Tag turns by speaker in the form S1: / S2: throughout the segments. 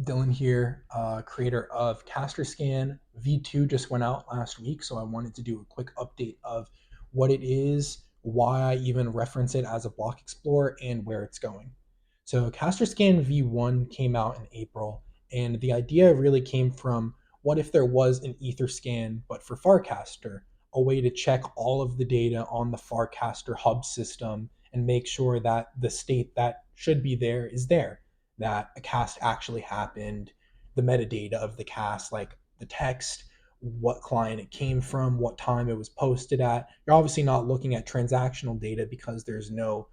S1: Dylan here, creator of Casterscan. V2 just went out last week, so I wanted to do a quick update of what it is, why I even reference it as a block explorer, and where it's going. So, Casterscan V1 came out in April, and the idea really came from what if there was an Etherscan, but for Farcaster, a way to check all of the data on the Farcaster hub system and make sure that the state that should be there is there, that a cast actually happened, the metadata of the cast, like the text, what client it came from, what time it was posted at. You're obviously not looking at transactional data because there's no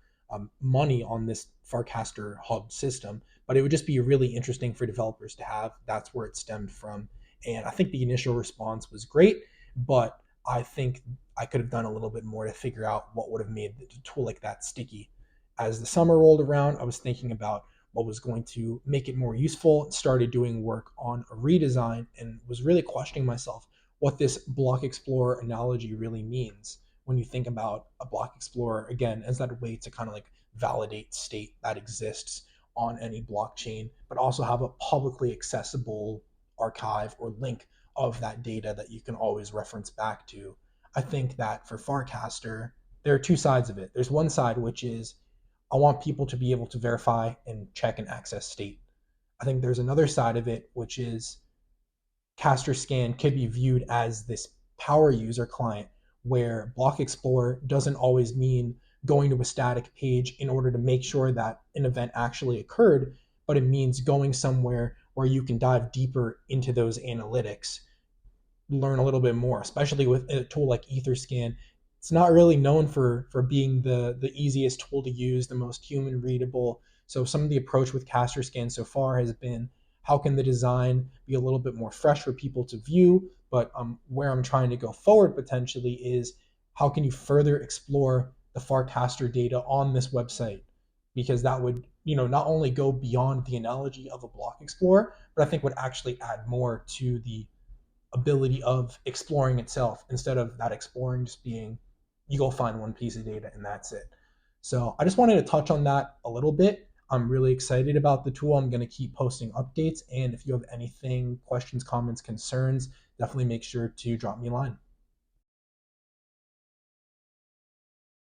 S1: money on this Farcaster hub system, but it would just be really interesting for developers to have. That's where it stemmed from. And I think the initial response was great, but I think I could have done a little bit more to figure out what would have made the tool like that sticky. As the summer rolled around, I was thinking about what was going to make it more useful, started doing work on a redesign, and was really questioning myself what this block explorer analogy really means when you think about a block explorer again as that way to kind of like validate state that exists on any blockchain, but also have a publicly accessible archive or link of that data that you can always reference back to. I think that for Farcaster, there are two sides of it. There's one side which is I want people to be able to verify and check and access state. I think there's another side of it, which is Casterscan could be viewed as this power user client where Block Explorer doesn't always mean going to a static page in order to make sure that an event actually occurred, but it means going somewhere where you can dive deeper into those analytics, learn a little bit more, especially with a tool like Etherscan. It's not really known for being the easiest tool to use, the most human readable. So some of the approach with Casterscan so far has been how can the design be a little bit more fresh for people to view, but where I'm trying to go forward potentially is how can you further explore the Farcaster data on this website, because that would not only go beyond the analogy of a block explorer, but I think would actually add more to the ability of exploring itself instead of that exploring just being you go find one piece of data and that's it. So I just wanted to touch on that a little bit. I'm really excited about the tool. I'm going to keep posting updates. And if you have anything, questions, comments, concerns, definitely make sure to drop me a line.